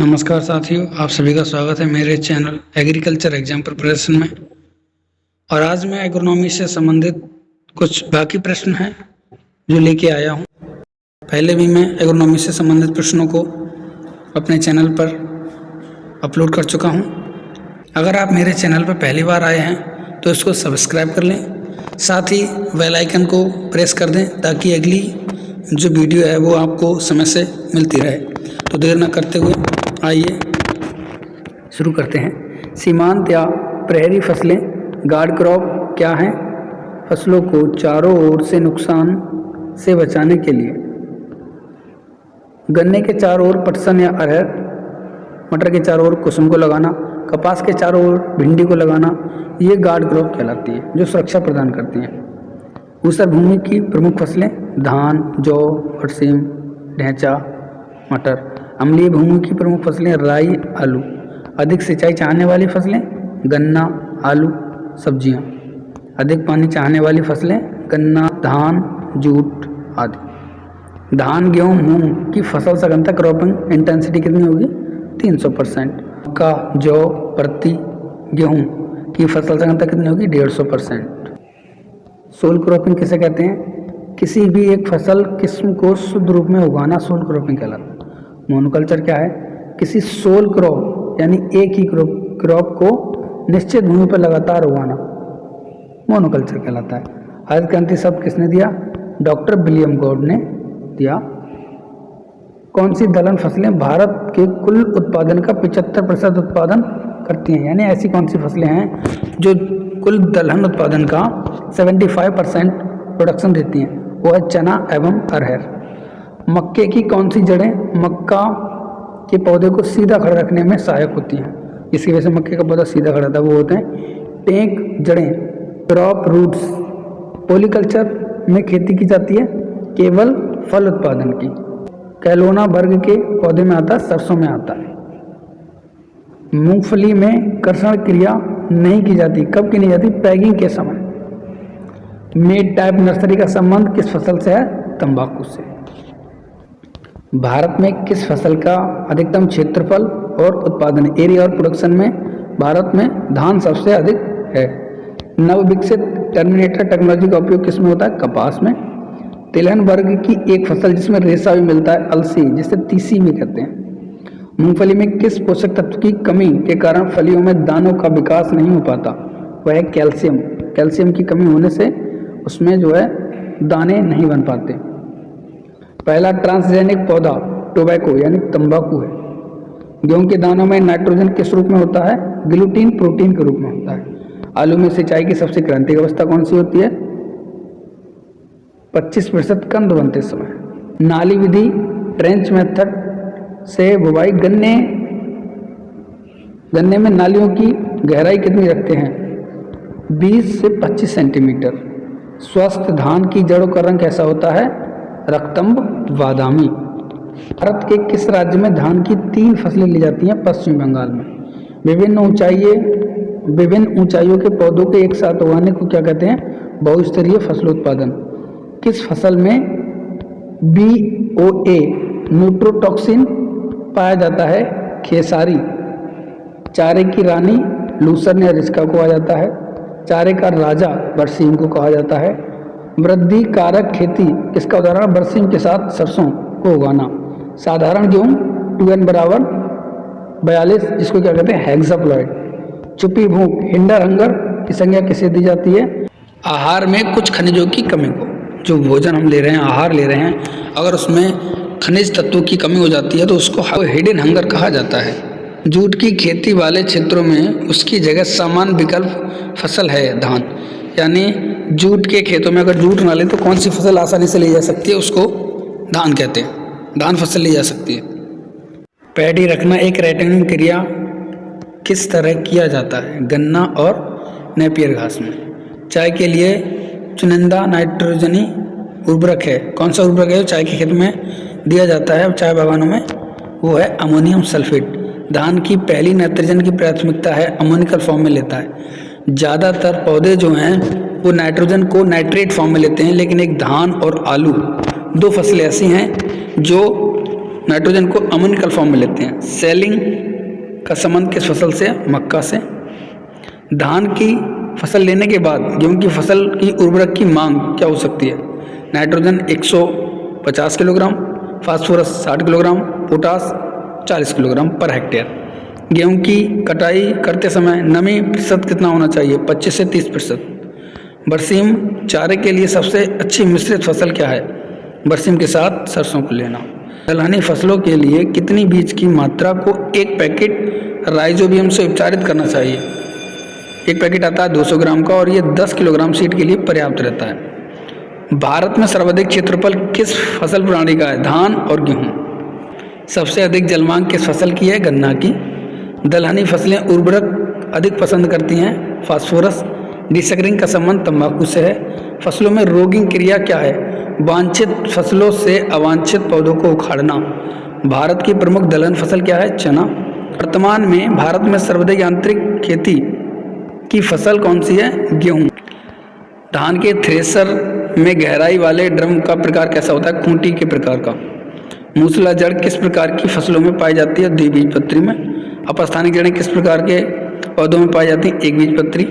नमस्कार साथियों, आप सभी का स्वागत है मेरे चैनल एग्रीकल्चर एग्जाम प्रिपरेशन में। और आज मैं एग्रोनॉमी से संबंधित कुछ बाकी प्रश्न हैं जो लेके आया हूं। पहले भी मैं एग्रोनॉमी से संबंधित प्रश्नों को अपने चैनल पर अपलोड कर चुका हूं। अगर आप मेरे चैनल पर पहली बार आए हैं तो इसको सब्सक्राइब कर लें, साथ ही बेल आइकन को प्रेस कर दें ताकि अगली जो वीडियो है वो आपको समय से मिलती रहे। तो देर न करते हुए आइए शुरू करते हैं। सीमांत या प्रहरी फसलें गार्ड क्रॉप क्या हैं? फसलों को चारों ओर से नुकसान से बचाने के लिए गन्ने के चारों ओर पटसन या अरहर, मटर के चारों ओर कुसुम को लगाना, कपास के चारों ओर भिंडी को लगाना, ये गार्ड क्रॉप कहलाती है जो सुरक्षा प्रदान करती हैं। ऊसर भूमि की प्रमुख फसलें धान, जौ, बरसीम, ढैंचा, मटर। अम्लीय भूमि की प्रमुख फसलें राई, आलू। अधिक सिंचाई चाहने वाली फसलें गन्ना, आलू, सब्जियां। अधिक पानी चाहने वाली फसलें गन्ना, धान, जूट आदि। धान, गेहूं, मूंग की फसल सघनता क्रॉपिंग इंटेंसिटी कितनी होगी? 300%। मक्का, जौ, प्रति गेहूं की फसल सघनता कितनी होगी? 150%। सोल क्रॉपिंग किसे कहते हैं? किसी भी एक फसल किस्म को शुद्ध रूप में उगाना सोल क्रॉपिंग कहलाता है। मोनोकल्चर क्या है? किसी सोल क्रॉप यानी एक ही क्रॉप को निश्चित भूमि पर लगातार उगाना मोनोकल्चर कहलाता है। हरित क्रांति शब्द किसने दिया? डॉक्टर विलियम गॉड ने दिया। कौन सी दलहन फसलें भारत के कुल उत्पादन का 75% उत्पादन करती हैं? यानी ऐसी कौन सी फसलें हैं जो कुल दलहन उत्पादन का 75% प्रोडक्शन देती हैं? वो है चना एवं अरहर। मक्के की कौन सी जड़ें मक्का के पौधे को सीधा खड़ा रखने में सहायक होती हैं? इसकी वजह से मक्के का पौधा सीधा खड़ा था वो होते हैं टेक जड़ें, क्रॉप रूट्स। पॉलीकल्चर में खेती की जाती है केवल फल उत्पादन की। कैलोना वर्ग के पौधे में आता है, सरसों में आता है। मूंगफली में कर्षण क्रिया नहीं की जाती, कब की नहीं जाती? पैगिंग के समय। मेड टाइप नर्सरी का संबंध किस फसल से है? तंबाकू से। भारत में किस फसल का अधिकतम क्षेत्रफल और उत्पादन एरिया और प्रोडक्शन में भारत में धान सबसे अधिक है? नव विकसित टर्मिनेटर टेक्नोलॉजी का उपयोग किसमें होता है? कपास में। तिलहन वर्ग की एक फसल जिसमें रेशा भी मिलता है, अलसी, जिसे तीसी भी कहते हैं। मूंगफली में किस पोषक तत्व की कमी के कारण फलियों में दानों का विकास नहीं हो पाता? वह है कैल्शियम। कैल्शियम की कमी होने से उसमें जो है दाने नहीं बन पाते। पहला ट्रांसजेनिक पौधा टोबैको यानी तंबाकू है। गेहूं के दानों में नाइट्रोजन किस रूप में होता है? ग्लूटीन प्रोटीन के रूप में होता है। आलू में सिंचाई की सबसे क्रांतिक अवस्था कौन सी होती है? 25% कंद बनते समय। नाली विधि ट्रेंच मेथड से बुवाई। गन्ने में नालियों की गहराई कितनी रखते हैं? 20 से 25 सेंटीमीटर। स्वस्थ धान की जड़ों का रंग कैसा होता है? रक्तम्ब बादामी। भारत के किस राज्य में धान की 3 फसलें ली जाती हैं? पश्चिम बंगाल में। विभिन्न ऊंचाइयों के पौधों के एक साथ उगाने को क्या कहते हैं? बहुस्तरीय फसलोत्पादन। किस फसल में BOA न्यूट्रोटॉक्सिन पाया जाता है? खेसारी। चारे की रानी लूसर्न या रिस्का को कहा जाता है। चारे का राजा बरसीम को कहा जाता है। वृद्धि कारक खेती इसका उदाहरण बरसीम के साथ सरसों को उगाना। साधारण गेहूं 2N बराबर 42 जिसको क्या कहते हैं? हेक्साप्लॉइड। छुपी भूख हिंडर हंगर की संज्ञा किसे दी जाती है? आहार में कुछ खनिजों की कमी को। जो भोजन हम ले रहे हैं, आहार ले रहे हैं, अगर उसमें खनिज तत्वों की कमी हो जाती है तो उसको हिडन हंगर कहा जाता है। जूट की खेती वाले क्षेत्रों में उसकी जगह सामान्य विकल्प फसल है धान। यानी जूट के खेतों में अगर जूट ना ले तो कौन सी फसल आसानी से ली जा सकती है? उसको धान कहते हैं, धान फसल ली जा सकती है। पैडी रखना एक रेटिंग क्रिया किस तरह किया जाता है? गन्ना और नेपियर घास में। चाय के लिए चुनिंदा नाइट्रोजनी उर्वरक है, कौन सा उर्वरक है जो चाय के खेत में दिया जाता है चाय बागानों में? वो है अमोनियम सल्फेट। धान की पहली नाइट्रोजन की प्राथमिकता है, अमोनिकल फॉर्म में लेता है। ज़्यादातर पौधे जो हैं वो नाइट्रोजन को नाइट्रेट फॉर्म में लेते हैं, लेकिन एक धान और आलू 2 फसलें ऐसी हैं जो नाइट्रोजन को अमोनिकल फॉर्म में लेते हैं। सेलिंग का संबंध किस फसल से? मक्का से। धान की फसल लेने के बाद गेहूं की फसल की उर्वरक की मांग क्या हो सकती है? Nitrogen 150 kilogram, phosphorus 60 kilogram, potash 40 kilogram per hectare. गेहूं की कटाई करते समय नमी प्रतिशत कितना होना चाहिए? 25 से 30%। बरसीम चारे के लिए सबसे अच्छी मिश्रित फसल क्या है? बरसीम के साथ सरसों को लेना। दलहनी फसलों के लिए कितनी बीज की मात्रा को एक पैकेट राइजोबियम से उपचारित करना चाहिए? एक पैकेट आता है 200 ग्राम का और ये 10 किलोग्राम सीड के लिए पर्याप्त रहता है। भारत में सर्वाधिक क्षेत्रफल किस फसल प्रणाली का है? धान और गेहूं। सबसे अधिक जलमांग किस फसल की है? गन्ना की। दलहनी फसलें उर्वरक अधिक पसंद करती हैं? फास्फोरस। डिसकरिंग का संबंध तंबाकू से है। फसलों में रोगिंग क्रिया क्या है? वांछित फसलों से अवांछित पौधों को उखाड़ना। भारत की प्रमुख दलहन फसल क्या है? चना। वर्तमान में भारत में सर्वाधिक यांत्रिक खेती की फसल कौन सी है? गेहूं। धान के थ्रेसर में गहराई वाले ड्रम का प्रकार कैसा होता है? खूंटी के प्रकार का। मूसला जड़ किस प्रकार की फसलों में पाई जाती है? द्विबीजपत्री में। अपस्थानिक जड़ें किस प्रकार के पौधों में पाई जाती हैं? एक बीजपत्री।